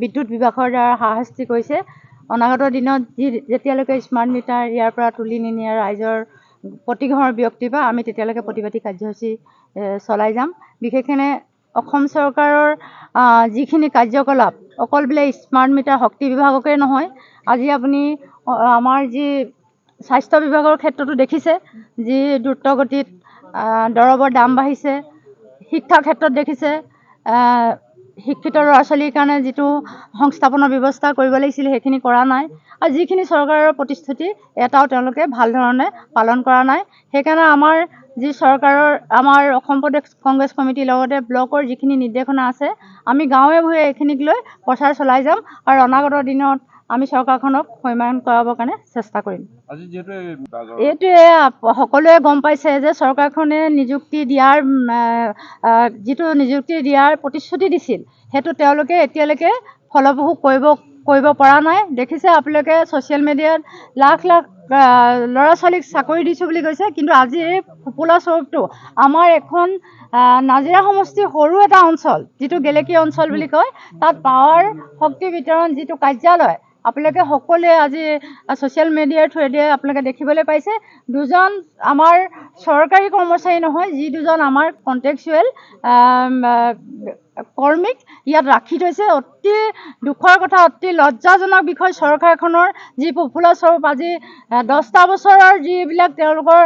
বিদ্যুৎ বিভাগৰ দ্বাৰা হাৰাশাস্তি কৰিছে। অনাগত দিনত যেতিয়ালৈকে স্মাৰ্ট মিটাৰ ইয়াৰ পৰা তুলি নিনিয়ে ৰাইজৰ প্ৰতি ঘৰ ব্যক্তিৰ পৰা আমি তেতিয়ালৈকে প্ৰতিবাদী কাৰ্যসূচী চলাই যাম। বিশেষকৈ অসম চৰকাৰৰ যিখিনি কাৰ্যকলাপ অকল বোলে স্মাৰ্ট মিটাৰ শক্তি বিভাগকে নহয়, আজি আপুনি আমাৰ যি স্বাস্থ্য বিভাগৰ ক্ষেত্ৰতো দেখিছে যি দ্ৰুতগতিত দৰৱৰ দাম বাঢ়িছে। শিক্ষাৰ ক্ষেত্ৰত দেখিছে শিক্ষিত ল'ৰা ছোৱালীৰ কাৰণে যিটো সংস্থাপনৰ ব্যৱস্থা কৰিব লাগিছিল সেইখিনি কৰা নাই, আৰু যিখিনি চৰকাৰৰ প্ৰতিশ্ৰুতি এটাও তেওঁলোকে ভাল ধৰণে পালন কৰা নাই। সেইকাৰণে আমাৰ যি চৰকাৰৰ আমাৰ অসম প্ৰদেশ কংগ্ৰেছ কমিটিৰ লগতে ব্লকৰ যিখিনি নিৰ্দেশনা আছে আমি গাঁৱে ভূঞে এইখিনিক লৈ প্ৰচাৰ চলাই যাম আৰু অনাগত দিনত আমি চৰকাৰখনক সন্মান কৰাবৰ কাৰণে চেষ্টা কৰিম। এইটোৱে সকলোৱে গম পাইছে যে চৰকাৰখনে নিযুক্তি দিয়াৰ প্ৰতিশ্ৰুতি দিছিল সেইটো তেওঁলোকে এতিয়ালৈকে ফলপ্ৰসূ কৰিব পৰা নাই। দেখিছে আপোনালোকে ছ'চিয়েল মিডিয়াত লাখ লাখ ল'ৰা ছোৱালীক চাকৰি দিছোঁ বুলি কৈছে, কিন্তু আজি এই ফোপোলা স্বৰূপটো আমাৰ এখন নাজিৰা সমষ্টিৰ সৰু এটা অঞ্চল যিটো গেলেকী অঞ্চল বুলি কয়, তাত পাৱাৰ শক্তি বিতৰণ যিটো কাৰ্যালয় আপোনালোকে সকলোৱে আজি ছ'চিয়েল মিডিয়াৰ থ্ৰুৱেদি আপোনালোকে দেখিবলৈ পাইছে। দুজন আমাৰ চৰকাৰী কৰ্মচাৰী নহয়, যি দুজন আমাৰ কণ্ট্ৰেকচুৱেল কৰ্মীক ইয়াত ৰাখি থৈছে। অতি দুখৰ কথা, অতি লজ্জাজনক বিষয়। চৰকাৰখনৰ যি ফোপোলা স্বৰূপ আজি 10টা বছৰৰ যিবিলাক তেওঁলোকৰ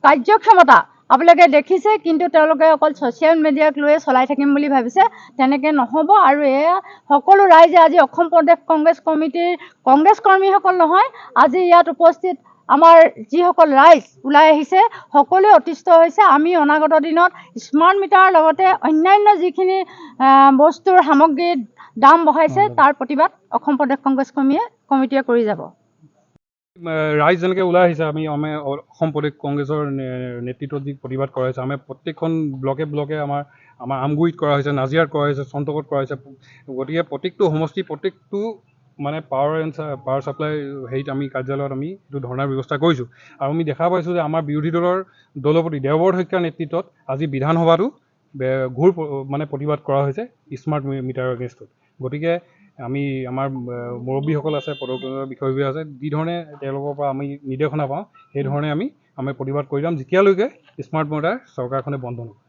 কাৰ্যক্ষমতা আপোনালোকে দেখিছে, কিন্তু তেওঁলোকে অকল ছ'চিয়েল মিডিয়াক লৈয়ে চলাই থাকিম বুলি ভাবিছে। তেনেকৈ নহ'ব। আৰু এয়া সকলো ৰাইজে আজি অসম প্ৰদেশ কংগ্ৰেছ কমিটিৰ কংগ্ৰেছ কৰ্মীসকল নহয়, আজি ইয়াত উপস্থিত আমাৰ যিসকল ৰাইজ ওলাই আহিছে সকলোৱে অতিষ্ঠ হৈছে। আমি অনাগত দিনত স্মাৰ্ট মিটাৰৰ লগতে অন্যান্য যিখিনি বস্তুৰ সামগ্ৰীৰ দাম বঢ়াইছে তাৰ প্ৰতিবাদ অসম প্ৰদেশ কংগ্ৰেছ কমিটিয়ে কৰি যাব। ৰাইজ যেনেকৈ ওলাই আহিছে আমি অসম প্ৰদেশ কংগ্ৰেছৰ নেতৃত্বত যি প্ৰতিবাদ কৰা হৈছে, আমি প্ৰত্যেকখন ব্লকে আমাৰ আমগুৰিত কৰা হৈছে, নাজিৰাত কৰা হৈছে, চন্তকত কৰা হৈছে। গতিকে প্ৰত্যেকটো সমষ্টি প্ৰত্যেকটো মানে পাৱাৰ ছাপ্লাই হেৰিত আমি কাৰ্যালয়ত আমি এইটো ধৰ্ণাৰ ব্যৱস্থা কৰিছোঁ। আৰু আমি দেখা পাইছোঁ যে আমাৰ বিৰোধী দলৰ দলপতি দেৱব্ৰত শইকীয়াৰ নেতৃত্বত আজি বিধানসভাতো ঘোৰ প্ৰতিবাদ কৰা হৈছে স্মাৰ্ট মিটাৰৰ এগেইনষ্টত। গতিকে আমি আমাৰ মুৰব্বীসকল আছে, পদক বিষয়ববীয়া আছে, যিধৰণে তেওঁলোকৰ পৰা আমি নিৰ্দেশনা পাওঁ সেইধৰণে আমি প্ৰতিবাদ কৰি যাম যেতিয়ালৈকে স্মাৰ্ট মিটাৰ চৰকাৰখনে বন্ধ নকৰে।